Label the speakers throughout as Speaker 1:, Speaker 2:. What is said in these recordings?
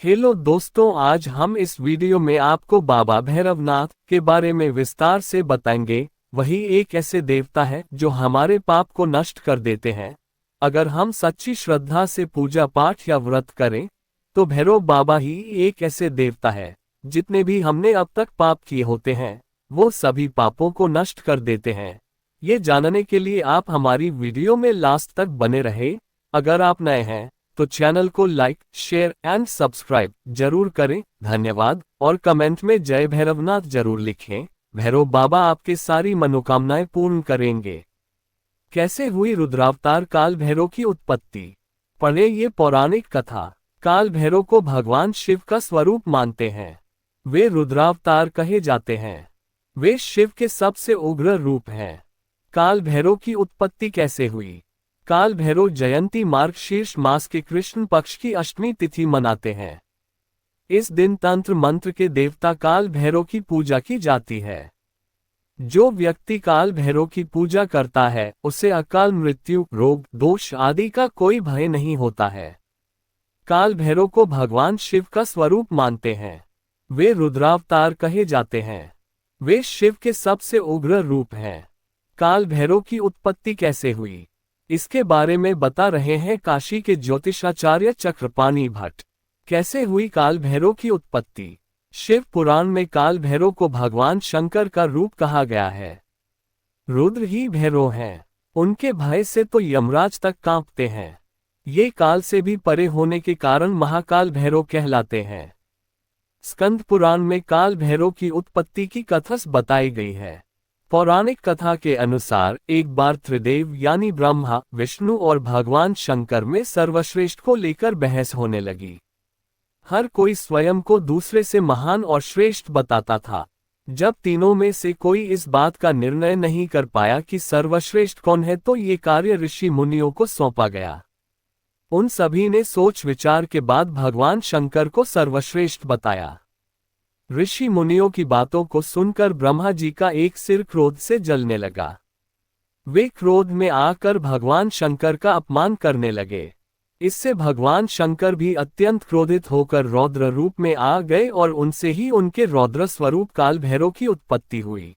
Speaker 1: Hello दोस्तों, आज हम इस वीडियो में आपको बाबा भैरवनाथ के बारे में विस्तार से बताएंगे। वही एक ऐसे देवता है जो हमारे पाप को नष्ट कर देते हैं। अगर हम सच्ची श्रद्धा से पूजा पाठ या व्रत करें तो भैरव बाबा ही एक ऐसे देवता है। जितने भी हमने अब तक पाप किए होते हैं वो सभी पापों को नष्ट कर देते हैं। ये जानने के लिए आप हमारी वीडियो में लास्ट तक बने रहे। अगर आप नए हैं तो चैनल को लाइक, शेयर एंड सब्सक्राइब जरूर करें। धन्यवाद। और कमेंट में जय भैरवनाथ जरूर लिखें। भैरव बाबा आपके सारी मनोकामनाएं पूर्ण करेंगे। कैसे हुई रुद्रावतार काल भैरव की उत्पत्ति? पढ़े ये पौराणिक कथा। काल भैरव को भगवान शिव का स्वरूप मानते हैं। वे रुद्रावतार कहे जाते हैं। वे शिव के सबसे उग्र रूप हैं। काल भैरव की उत्पत्ति कैसे हुई? काल भैरव जयंती मार्गशीर्ष मास के कृष्ण पक्ष की अष्टमी तिथि मनाते हैं। इस दिन तंत्र मंत्र के देवता काल भैरव की पूजा की जाती है। जो व्यक्ति काल भैरव की पूजा करता है उसे अकाल मृत्यु, रोग, दोष आदि का कोई भय नहीं होता है। काल भैरव को भगवान शिव का स्वरूप मानते हैं। वे रुद्रावतार कहे जाते हैं। वे शिव के सबसे उग्र रूप हैं। काल भैरव की उत्पत्ति कैसे हुई, इसके बारे में बता रहे हैं काशी के ज्योतिषाचार्य चक्रपाणि भट्ट। कैसे हुई काल भैरव की उत्पत्ति? शिव पुराण में काल भैरव को भगवान शंकर का रूप कहा गया है। रुद्र ही भैरव हैं। उनके भय से तो यमराज तक कांपते हैं। ये काल से भी परे होने के कारण महाकाल भैरव कहलाते हैं। स्कंद पुराण में काल भैरव की उत्पत्ति की कथा बताई गई है। पौराणिक कथा के अनुसार एक बार त्रिदेव यानी ब्रह्मा, विष्णु और भगवान शंकर में सर्वश्रेष्ठ को लेकर बहस होने लगी। हर कोई स्वयं को दूसरे से महान और श्रेष्ठ बताता था। जब तीनों में से कोई इस बात का निर्णय नहीं कर पाया कि सर्वश्रेष्ठ कौन है तो ये कार्य ऋषि मुनियों को सौंपा गया। उन सभी ने सोच विचार के बाद भगवान शंकर को सर्वश्रेष्ठ बताया। ऋषि मुनियों की बातों को सुनकर ब्रह्मा जी का एक सिर क्रोध से जलने लगा। वे क्रोध में आकर भगवान शंकर का अपमान करने लगे। इससे भगवान शंकर भी अत्यंत क्रोधित होकर रौद्र रूप में आ गए और उनसे ही उनके रौद्र स्वरूप काल भैरव की उत्पत्ति हुई।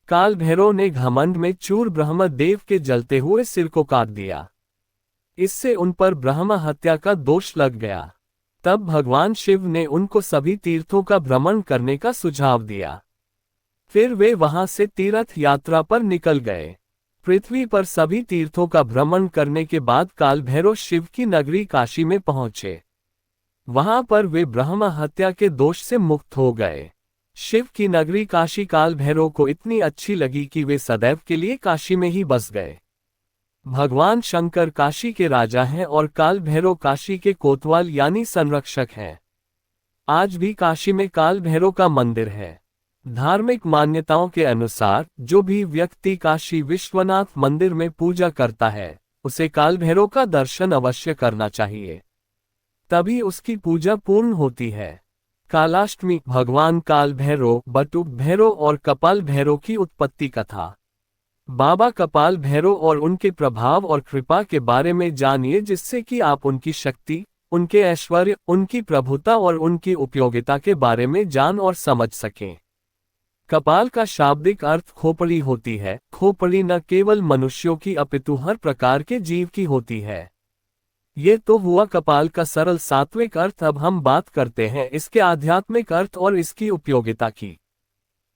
Speaker 1: काल भैरव ने घमंड में चूर ब्रह्मदेव के जलते हुए सिर को काट दिया। इससे उन पर ब्रह्म हत्या का दोष लग गया। तब भगवान शिव ने उनको सभी तीर्थों का भ्रमण करने का सुझाव दिया। फिर वे वहां से तीर्थ यात्रा पर निकल गए। पृथ्वी पर सभी तीर्थों का भ्रमण करने के बाद काल भैरव शिव की नगरी काशी में पहुंचे। वहां पर वे ब्रह्म हत्या के दोष से मुक्त हो गए। शिव की नगरी काशी काल भैरव को इतनी अच्छी लगी कि वे सदैव के लिए काशी में ही बस गए। भगवान शंकर काशी के राजा हैं और काल भैरव काशी के कोतवाल यानी संरक्षक हैं। आज भी काशी में काल भैरव का मंदिर है। धार्मिक मान्यताओं के अनुसार जो भी व्यक्ति काशी विश्वनाथ मंदिर में पूजा करता है उसे काल भैरव का दर्शन अवश्य करना चाहिए, तभी उसकी पूजा पूर्ण होती है। कालाष्टमी। भगवान काल भैरव, बटुक भैरव और कपाल भैरव की उत्पत्ति कथा। बाबा कपाल भैरव और उनके प्रभाव और कृपा के बारे में जानिए, जिससे कि आप उनकी शक्ति, उनके ऐश्वर्य, उनकी प्रभुता और उनकी उपयोगिता के बारे में जान और समझ सकें। कपाल का शाब्दिक अर्थ खोपड़ी होती है। खोपड़ी न केवल मनुष्यों की अपितु हर प्रकार के जीव की होती है। ये तो हुआ कपाल का सरल सात्विक अर्थ। अब हम बात करते हैं इसके आध्यात्मिक अर्थ और इसकी उपयोगिता की।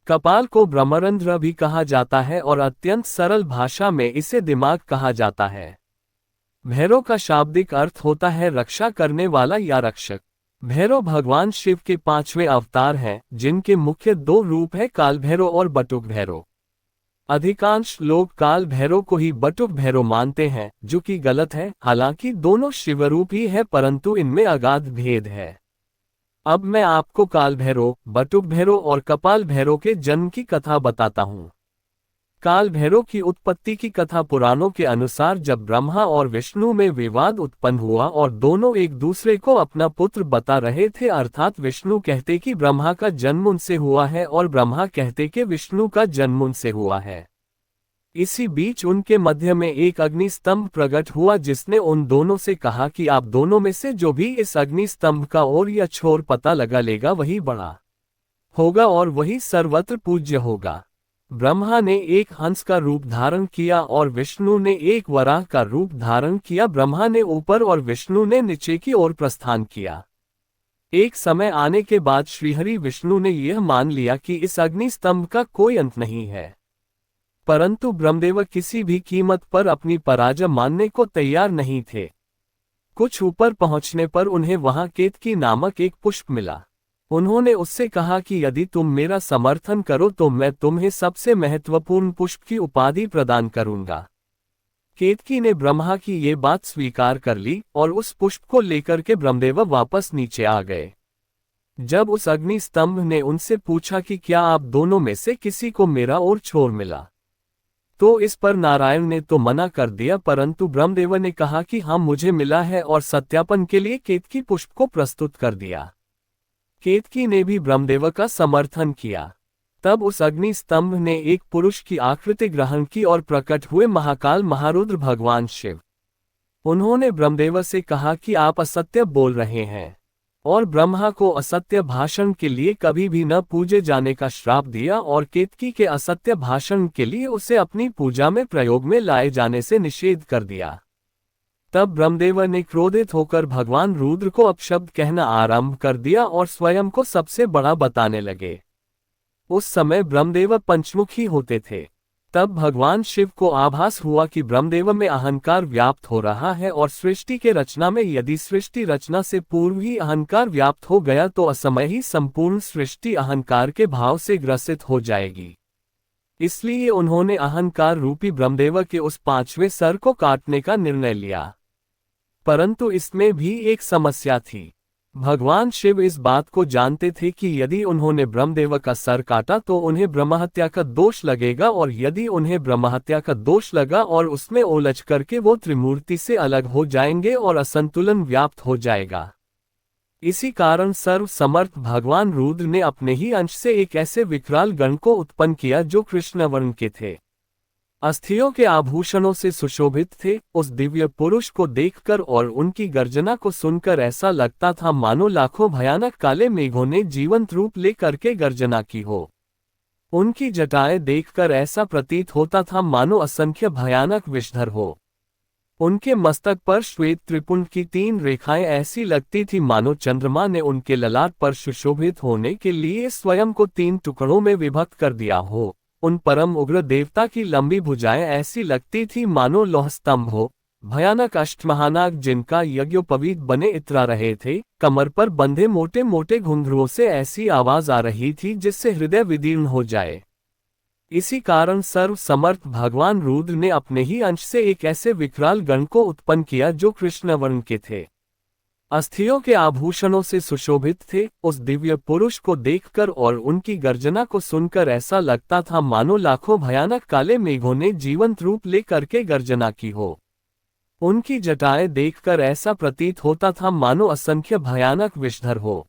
Speaker 1: कपाल को ब्रह्मरंध्र भी कहा जाता है और अत्यंत सरल भाषा में इसे दिमाग कहा जाता है। भैरव का शाब्दिक अर्थ होता है रक्षा करने वाला या रक्षक। भैरव भगवान शिव के 5वें अवतार हैं, जिनके मुख्य 2 रूप है, काल भैरव और बटुक भैरव। अधिकांश लोग काल भैरव को ही बटुक भैरव मानते हैं, जो कि गलत है। हालांकि दोनों शिवरूप ही है, परंतु इनमें अगाध भेद है। अब मैं आपको काल भैरव, बटुक भैरव और कपाल भैरव के जन्म की कथा बताता हूँ। काल भैरव की उत्पत्ति की कथा पुराणों के अनुसार जब ब्रह्मा और विष्णु में विवाद उत्पन्न हुआ और दोनों एक दूसरे को अपना पुत्र बता रहे थे, अर्थात विष्णु कहते कि ब्रह्मा का जन्म उनसे हुआ है और ब्रह्मा कहते कि विष्णु का जन्म उनसे हुआ है। इसी बीच उनके मध्य में एक अग्नि स्तंभ प्रकट हुआ, जिसने उन दोनों से कहा कि आप दोनों में से जो भी इस अग्नि स्तंभ का ओर या छोर पता लगा लेगा वही बड़ा होगा और वही सर्वत्र पूज्य होगा। ब्रह्मा ने एक हंस का रूप धारण किया और विष्णु ने एक वराह का रूप धारण किया। ब्रह्मा ने ऊपर और विष्णु ने नीचे की ओर प्रस्थान किया। एक समय आने के बाद श्रीहरि विष्णु ने यह मान लिया कि इस अग्नि स्तंभ का कोई अंत नहीं है, परंतु ब्रह्मदेव किसी भी कीमत पर अपनी पराजय मानने को तैयार नहीं थे। कुछ ऊपर पहुंचने पर उन्हें वहां केतकी नामक एक पुष्प मिला। उन्होंने उससे कहा कि यदि तुम मेरा समर्थन करो तो मैं तुम्हें सबसे महत्वपूर्ण पुष्प की उपाधि प्रदान करूंगा। केतकी ने ब्रह्मा की ये बात स्वीकार कर ली और उस पुष्प को लेकर के ब्रह्मदेव वापस नीचे आ गए। जब उस अग्नि स्तंभ ने उनसे पूछा कि क्या आप दोनों में से किसी को मेरा और छोर मिला, तो इस पर नारायण ने तो मना कर दिया, परंतु ब्रह्मदेव ने कहा कि हाँ मुझे मिला है और सत्यापन के लिए केतकी पुष्प को प्रस्तुत कर दिया। केतकी ने भी ब्रह्मदेव का समर्थन किया। तब उस अग्नि स्तंभ ने एक पुरुष की आकृति ग्रहण की और प्रकट हुए महाकाल महारुद्र भगवान शिव। उन्होंने ब्रह्मदेव से कहा कि आप असत्य बोल रहे हैं और ब्रह्मा को असत्य भाषण के लिए कभी भी न पूजे जाने का श्राप दिया और केतकी के असत्य भाषण के लिए उसे अपनी पूजा में प्रयोग में लाए जाने से निषेध कर दिया। तब ब्रह्मदेव ने क्रोधित होकर भगवान रुद्र को अपशब्द कहना आरंभ कर दिया और स्वयं को सबसे बड़ा बताने लगे। उस समय ब्रह्मदेव पंचमुखी होते थे। तब भगवान शिव को आभास हुआ कि ब्रह्मदेव में अहंकार व्याप्त हो रहा है और सृष्टि के रचना में यदि सृष्टि रचना से पूर्व ही अहंकार व्याप्त हो गया तो असमय ही संपूर्ण सृष्टि अहंकार के भाव से ग्रसित हो जाएगी। इसलिए उन्होंने अहंकार रूपी ब्रह्मदेव के उस 5वें सर को काटने का निर्णय लिया। परंतु इसमें भी एक समस्या थी। भगवान शिव इस बात को जानते थे कि यदि उन्होंने ब्रह्मदेव का सर काटा तो उन्हें ब्रह्महत्या का दोष लगेगा और यदि उन्हें ब्रह्महत्या का दोष लगा और उसमें उलझ करके वो त्रिमूर्ति से अलग हो जाएंगे और असंतुलन व्याप्त हो जाएगा। इसी कारण सर्व समर्थ भगवान रुद्र ने अपने ही अंश से एक ऐसे विकराल गण को उत्पन्न किया जो कृष्ण वर्ण के थे, अस्थियों के आभूषणों से सुशोभित थे। उस दिव्य पुरुष को देखकर और उनकी गर्जना को सुनकर ऐसा लगता था मानो लाखों भयानक काले मेघों ने जीवंत रूप ले करके गर्जना की हो। उनकी जटाएं देखकर ऐसा प्रतीत होता था मानो असंख्य भयानक विषधर हो। उनके मस्तक पर श्वेत त्रिपुंड की 3 रेखाएं ऐसी लगती थी मानो चंद्रमा ने उनके ललाट पर सुशोभित होने के लिए स्वयं को 3 टुकड़ों में विभक्त कर दिया हो। उन परम उग्र देवता की लंबी भुजाएं ऐसी लगती थी मानो लौह स्तंभ हो। भयानक अष्टमहानाग जिनका यज्ञोपवीत बने इतरा रहे थे, कमर पर बंधे मोटे मोटे घुंघरुओं से ऐसी आवाज आ रही थी जिससे हृदय विदीर्ण हो जाए। इसी कारण सर्व समर्थ भगवान रुद्र ने अपने ही अंश से एक ऐसे विकराल गण को उत्पन्न किया जो कृष्ण वर्ण के थे, अस्थियों के आभूषणों से सुशोभित थे। उस दिव्य पुरुष को देखकर और उनकी गर्जना को सुनकर ऐसा लगता था मानो लाखों भयानक काले मेघों ने जीवंत रूप ले करके गर्जना की हो। उनकी जटाएं देखकर ऐसा प्रतीत होता था मानो असंख्य भयानक विषधर हो।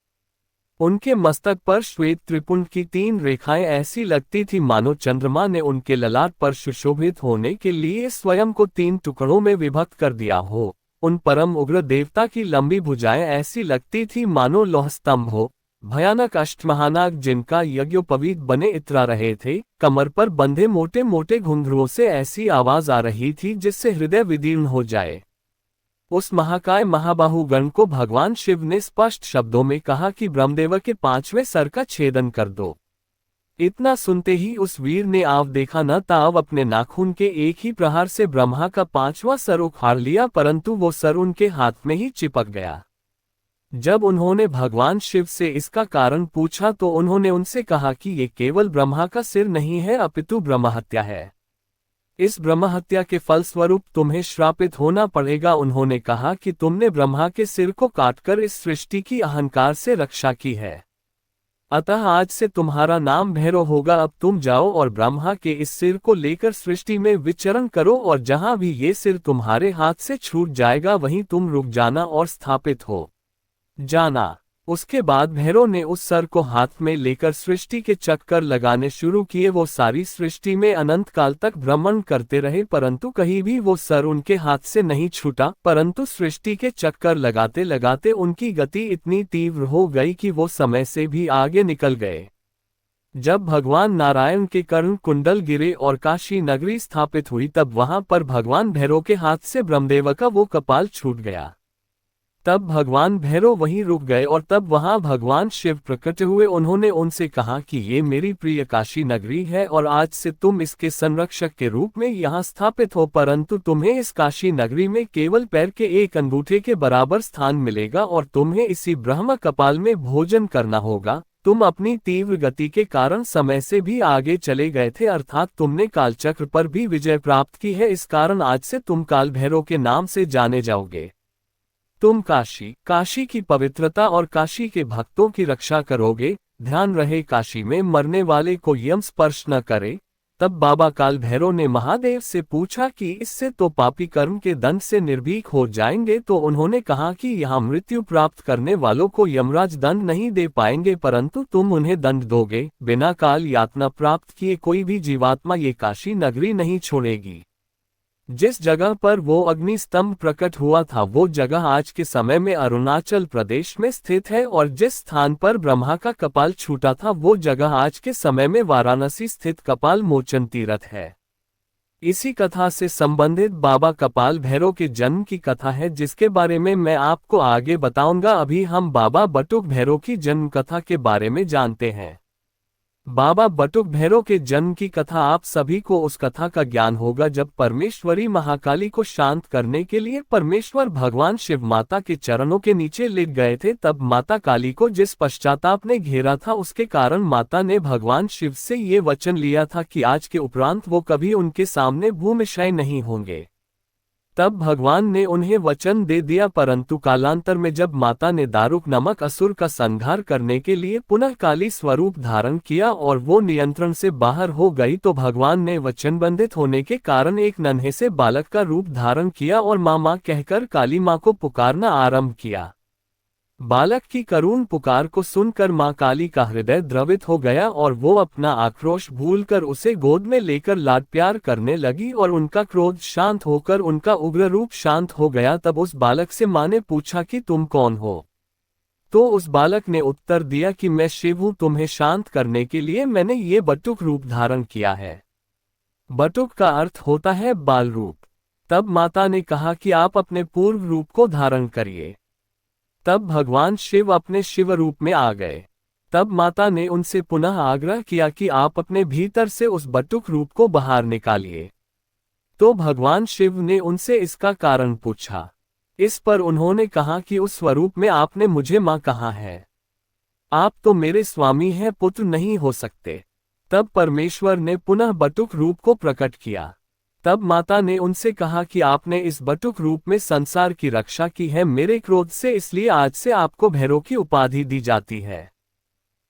Speaker 1: उनके मस्तक पर श्वेत त्रिपुंड की 3 रेखाएं ऐसी लगती थी मानो चंद्रमा ने उनके ललाट पर सुशोभित होने के लिए स्वयं को 3 टुकड़ों में विभक्त कर दिया हो। उन परम उग्र देवता की लंबी भुजाएं ऐसी लगती थी मानो लौह स्तंभ हो। भयानक अष्टमहानाग जिनका यज्ञोपवीत बने इतरा रहे थे, कमर पर बंधे मोटे मोटे घुंघरुओं से ऐसी आवाज आ रही थी जिससे हृदय विदीर्ण हो जाए। उस महाकाय महाबाहु गण को भगवान शिव ने स्पष्ट शब्दों में कहा कि ब्रह्मदेव के 5वें सर का छेदन कर दो। इतना सुनते ही उस वीर ने आव देखा न ताव अपने नाखून के एक ही प्रहार से ब्रह्मा का 5वां सर उखाड़ लिया, परंतु वो सर उनके हाथ में ही चिपक गया। जब उन्होंने भगवान शिव से इसका कारण पूछा तो उन्होंने उनसे कहा कि ये केवल ब्रह्मा का सिर नहीं है अपितु ब्रह्महत्या है। इस ब्रह्महत्या के फलस्वरूप तुम्हें श्रापित होना पड़ेगा। उन्होंने कहा कि तुमने ब्रह्मा के सिर को काटकर इस सृष्टि की अहंकार से रक्षा की है, अतः आज से तुम्हारा नाम भैरव होगा। अब तुम जाओ और ब्रह्मा के इस सिर को लेकर सृष्टि में विचरण करो और जहां भी ये सिर तुम्हारे हाथ से छूट जाएगा वहीं तुम रुक जाना और स्थापित हो जाना। उसके बाद भैरव ने उस सर को हाथ में लेकर सृष्टि के चक्कर लगाने शुरू किए। वो सारी सृष्टि में अनंत काल तक भ्रमण करते रहे, परंतु कहीं भी वो सर उनके हाथ से नहीं छूटा। परंतु सृष्टि के चक्कर लगाते लगाते उनकी गति इतनी तीव्र हो गई कि वो समय से भी आगे निकल गए। जब भगवान नारायण के कर्ण कुंडल गिरे और काशी नगरी स्थापित हुई, तब वहां पर भगवान भैरव के हाथ से ब्रह्मदेव का वो कपाल छूट गया। तब भगवान भैरव वहीं रुक गए और तब वहां भगवान शिव प्रकट हुए। उन्होंने उनसे कहा कि ये मेरी प्रिय काशी नगरी है और आज से तुम इसके संरक्षक के रूप में यहाँ स्थापित हो, परंतु तुम्हें इस काशी नगरी में केवल पैर के एक अंगूठे के बराबर स्थान मिलेगा और तुम्हें इसी ब्रह्म कपाल में भोजन करना होगा। तुम अपनी तीव्र गति के कारण समय से भी आगे चले गए थे, अर्थात तुमने कालचक्र पर भी विजय प्राप्त की है। इस कारण आज से तुम काल भैरव के नाम से जाने जाओगे। तुम काशी की पवित्रता और काशी के भक्तों की रक्षा करोगे। ध्यान रहे काशी में मरने वाले को यम स्पर्श न करे। तब बाबा काल भैरव ने महादेव से पूछा कि इससे तो पापी कर्म के दंड से निर्भीक हो जाएंगे। तो उन्होंने कहा कि यहाँ मृत्यु प्राप्त करने वालों को यमराज दंड नहीं दे पाएंगे, परंतु तुम उन्हें दंड दोगे। बिना काल यातना प्राप्त किए कोई भी जीवात्मा ये काशी नगरी नहीं छोड़ेगी। जिस जगह पर वो अग्नि स्तंभ प्रकट हुआ था वो जगह आज के समय में अरुणाचल प्रदेश में स्थित है, और जिस स्थान पर ब्रह्मा का कपाल छूटा था वो जगह आज के समय में वाराणसी स्थित कपाल मोचन तीर्थ है। इसी कथा से संबंधित बाबा कपाल भैरव के जन्म की कथा है, जिसके बारे में मैं आपको आगे बताऊंगा। अभी हम बाबा बटुक भैरव की जन्म कथा के बारे में जानते हैं। बाबा बटुक भैरव के जन्म की कथा, आप सभी को उस कथा का ज्ञान होगा जब परमेश्वरी महाकाली को शांत करने के लिए परमेश्वर भगवान शिव माता के चरणों के नीचे लेट गए थे। तब माता काली को जिस पश्चाताप ने घेरा था उसके कारण माता ने भगवान शिव से ये वचन लिया था कि आज के उपरांत वो कभी उनके सामने भूमिशय नहीं होंगे। तब भगवान ने उन्हें वचन दे दिया, परंतु कालांतर में जब माता ने दारुक नामक असुर का संहार करने के लिए पुनः काली स्वरूप धारण किया और वो नियंत्रण से बाहर हो गई, तो भगवान ने वचनबंधित होने के कारण एक नन्हे से बालक का रूप धारण किया और माँ माँ कहकर काली माँ को पुकारना आरंभ किया। बालक की करुण पुकार को सुनकर मां काली का हृदय द्रवित हो गया और वो अपना आक्रोश भूलकर उसे गोद में लेकर लाड प्यार करने लगी और उनका क्रोध शांत होकर उनका उग्र रूप शांत हो गया। तब उस बालक से मां ने पूछा कि तुम कौन हो? तो उस बालक ने उत्तर दिया कि मैं शिव हूं, तुम्हें शांत करने के लिए मैंने ये बटुक रूप धारण किया है। बटुक का अर्थ होता है बाल रूप। तब माता ने कहा कि आप अपने पूर्व रूप को धारण करिए। तब भगवान शिव अपने शिव रूप में आ गए। तब माता ने उनसे पुनः आग्रह किया कि आप अपने भीतर से उस बटुक रूप को बाहर निकालिए। तो भगवान शिव ने उनसे इसका कारण पूछा। इस पर उन्होंने कहा कि उस स्वरूप में आपने मुझे मां कहा है, आप तो मेरे स्वामी हैं, पुत्र नहीं हो सकते। तब परमेश्वर ने पुनः बटुक रूप को प्रकट किया। तब माता ने उनसे कहा कि आपने इस बटुक रूप में संसार की रक्षा की है मेरे क्रोध से, इसलिए आज से आपको भैरव की उपाधि दी जाती है।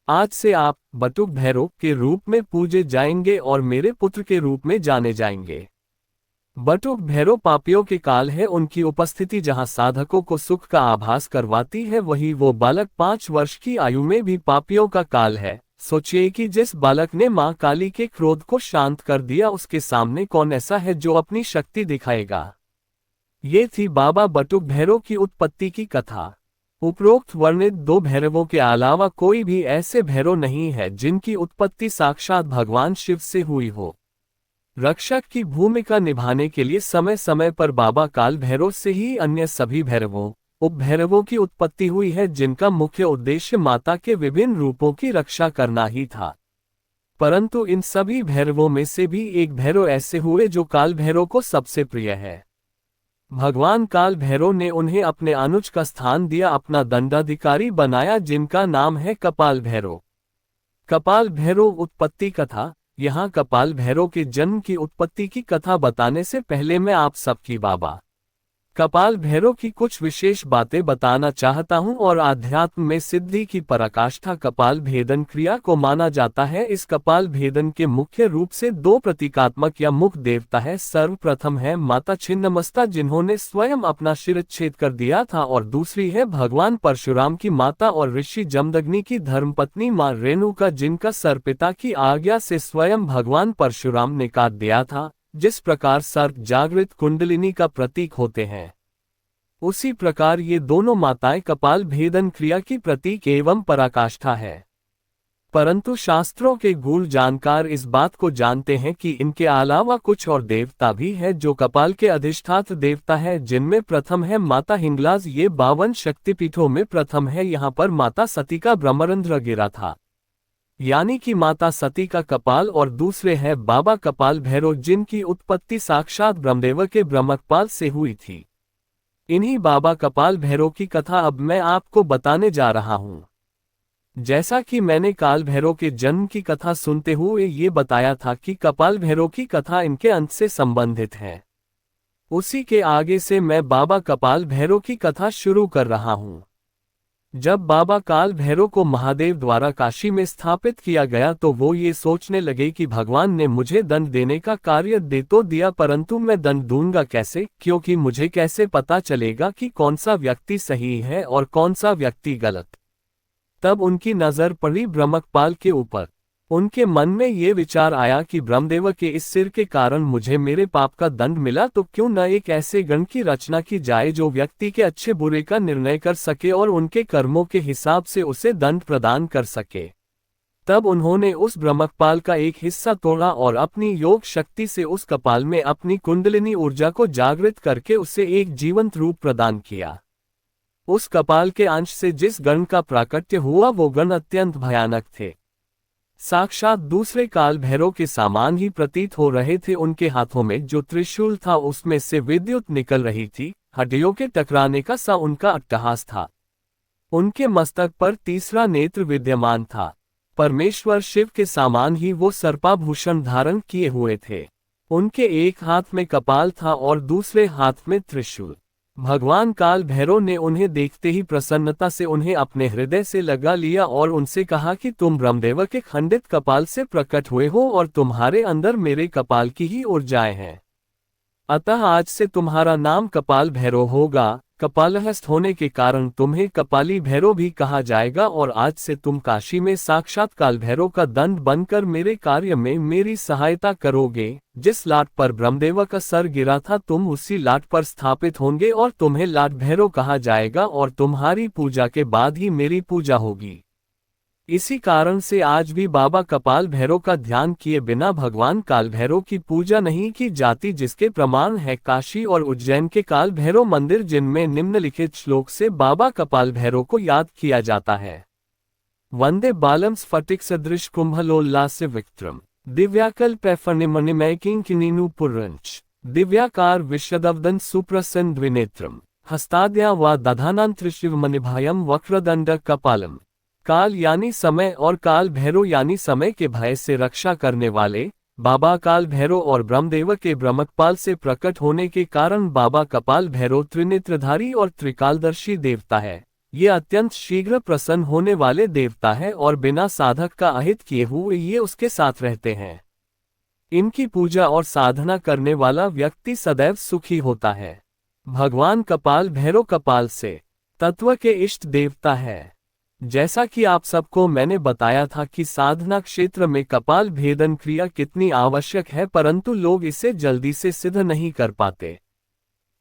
Speaker 1: आज से आप बटुक भैरव के रूप में पूजे जाएंगे और मेरे पुत्र के रूप में जाने जाएंगे। बटुक भैरव पापियों के काल है, उनकी उपस्थिति जहां साधकों को सुख का आभास करवाती है, वही वो बालक 5 वर्ष की आयु में भी पापियों का काल है। सोचिए कि जिस बालक ने मां काली के क्रोध को शांत कर दिया, उसके सामने कौन ऐसा है जो अपनी शक्ति दिखाएगा। ये थी बाबा बटुक भैरव की उत्पत्ति की कथा। उपरोक्त वर्णित 2 भैरवों के अलावा कोई भी ऐसे भैरव नहीं है जिनकी उत्पत्ति साक्षात भगवान शिव से हुई हो। रक्षक की भूमिका निभाने के लिए समय समय पर बाबा काल भैरव से ही अन्य सभी भैरवों उपभैरवों की उत्पत्ति हुई है, जिनका मुख्य उद्देश्य माता के विभिन्न रूपों की रक्षा करना ही था। परंतु इन सभी भैरवों में से भी एक भैरव ऐसे हुए जो काल भैरव को सबसे प्रिय है। भगवान काल भैरव ने उन्हें अपने अनुज का स्थान दिया, अपना दंडाधिकारी बनाया, जिनका नाम है कपाल भैरव। कपाल भैरव उत्पत्ति कथा। यहाँ कपाल भैरव के जन्म की उत्पत्ति की कथा बताने से पहले मैं आप सबकी बाबा कपाल भैरव की कुछ विशेष बातें बताना चाहता हूं और आध्यात्म में सिद्धि की पराकाष्ठा कपाल भेदन क्रिया को माना जाता है। इस कपाल भेदन के मुख्य रूप से दो प्रतीकात्मक या मुख देवता है। सर्वप्रथम है माता छिन्नमस्ता जिन्होंने स्वयं अपना शिरच्छेद कर दिया था, और दूसरी है भगवान परशुराम की माता और ऋषि जमदग्नि की धर्मपत्नी मां रेणुका, जिनका सर्पिता की आज्ञा से स्वयं भगवान परशुराम ने काट दिया था। जिस प्रकार सर्प जागृत कुंडलिनी का प्रतीक होते हैं, उसी प्रकार ये दोनों माताएं कपाल भेदन क्रिया की प्रतीक एवं पराकाष्ठा है। परंतु शास्त्रों के गूढ़ जानकार इस बात को जानते हैं कि इनके अलावा कुछ और देवता भी है जो कपाल के अधिष्ठात्र देवता है, जिनमें प्रथम है माता हिंगलाज। ये 52 शक्तिपीठों में प्रथम है। यहाँ पर माता सती का ब्रह्मरंध्र गिरा था, यानी कि माता सती का कपाल, और दूसरे है बाबा कपाल भैरव जिनकी उत्पत्ति साक्षात ब्रह्मदेव के ब्रह्मकपाल से हुई थी। इन्हीं बाबा कपाल भैरव की कथा अब मैं आपको बताने जा रहा हूं। जैसा कि मैंने काल भैरव के जन्म की कथा सुनते हुए ये बताया था कि कपाल भैरव की कथा इनके अंत से संबंधित है, उसी के आगे से मैं बाबा कपाल भैरव की कथा शुरू कर रहा हूं। जब बाबा काल भैरव को महादेव द्वारा काशी में स्थापित किया गया तो वो ये सोचने लगे कि भगवान ने मुझे दंड देने का कार्य दे तो दिया, परंतु मैं दंड दूंगा कैसे, क्योंकि मुझे कैसे पता चलेगा कि कौन सा व्यक्ति सही है और कौन सा व्यक्ति गलत। तब उनकी नजर पड़ी ब्रह्मकपाल के ऊपर। उनके मन में ये विचार आया कि ब्रह्मदेव के इस सिर के कारण मुझे मेरे पाप का दंड मिला, तो क्यों न एक ऐसे गण की रचना की जाए जो व्यक्ति के अच्छे बुरे का निर्णय कर सके और उनके कर्मों के हिसाब से उसे दंड प्रदान कर सके। तब उन्होंने उस ब्रह्मकपाल का एक हिस्सा तोड़ा और अपनी योग शक्ति से उस कपाल में अपनी कुंडलिनी ऊर्जा को जागृत करके उसे एक जीवंत रूप प्रदान किया। उस कपाल के अंश से जिस गण का प्राकट्य हुआ वो गण अत्यंत भयानक थे, साक्षात दूसरे काल भैरव के सामान ही प्रतीत हो रहे थे। उनके हाथों में जो त्रिशूल था उसमें से विद्युत निकल रही थी, हड्डियों के टकराने का सा उनका अट्टहास था। उनके मस्तक पर तीसरा नेत्र विद्यमान था। परमेश्वर शिव के सामान ही वो सर्पाभूषण धारण किए हुए थे। उनके एक हाथ में कपाल था और दूसरे हाथ में त्रिशूल। भगवान काल भैरव ने उन्हें देखते ही प्रसन्नता से उन्हें अपने हृदय से लगा लिया और उनसे कहा कि तुम ब्रह्मदेव के खंडित कपाल से प्रकट हुए हो और तुम्हारे अंदर मेरे कपाल की ही ऊर्जाएं हैं। अतः आज से तुम्हारा नाम कपाल भैरव होगा। कपालहस्त होने के कारण तुम्हें कपाली भैरव भी कहा जाएगा, और आज से तुम काशी में साक्षात काल भैरव का दंड बनकर मेरे कार्य में मेरी सहायता करोगे। जिस लाट पर ब्रह्मदेव का सर गिरा था तुम उसी लाट पर स्थापित होंगे और तुम्हें लाट भैरव कहा जाएगा, और तुम्हारी पूजा के बाद ही मेरी पूजा होगी। इसी कारण से आज भी बाबा कपाल भैरव का ध्यान किए बिना भगवान काल भैरव की पूजा नहीं की जाती, जिसके प्रमाण है काशी और उज्जैन के काल भैरव मंदिर, जिनमें निम्नलिखित श्लोक से बाबा कपाल भैरव को याद किया जाता है। वंदे बालम स्फटिक सदृश कुंभलोल्लास्य विक्रम दिव्याकल्पैफणिमणिमैकिं किनीनु पुरंच दिव्याकार विशदवदन सुप्रसन्न द्विनेत्रम हस्ताद्या व दधानांत्रिशिवमनिभायम वक्रदंड कपालम। काल यानी समय और काल भैरव यानी समय के भय से रक्षा करने वाले बाबा काल भैरव और ब्रह्मदेव के ब्रह्मकपाल से प्रकट होने के कारण बाबा कपाल भैरव त्रिनेत्रधारी और त्रिकालदर्शी देवता है। ये अत्यंत शीघ्र प्रसन्न होने वाले देवता है और बिना साधक का अहित किए हुए ये उसके साथ रहते हैं। इनकी पूजा और साधना करने वाला व्यक्ति सदैव सुखी होता है। भगवान कपाल भैरव कपाल से तत्व के इष्ट देवता है। जैसा कि आप सबको मैंने बताया था कि साधना क्षेत्र में कपाल भेदन क्रिया कितनी आवश्यक है, परंतु लोग इसे जल्दी से सिद्ध नहीं कर पाते,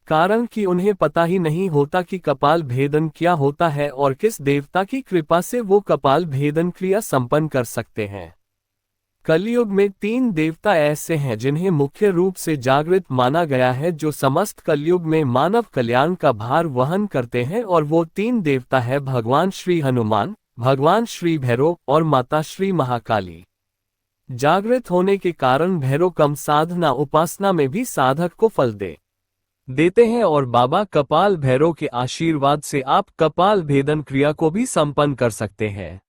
Speaker 1: कारण कि उन्हें पता ही नहीं होता कि कपाल भेदन क्या होता है और किस देवता की कृपा से वो कपाल भेदन क्रिया संपन्न कर सकते हैं। कलयुग में 3 देवता ऐसे हैं जिन्हें मुख्य रूप से जागृत माना गया है, जो समस्त कलयुग में मानव कल्याण का भार वहन करते हैं, और वो 3 देवता है भगवान श्री हनुमान, भगवान श्री भैरव और माता श्री महाकाली। जागृत होने के कारण भैरव कम साधना उपासना में भी साधक को फल देते हैं, और बाबा कपाल भैरव के आशीर्वाद से आप कपाल भेदन क्रिया को भी संपन्न कर सकते हैं।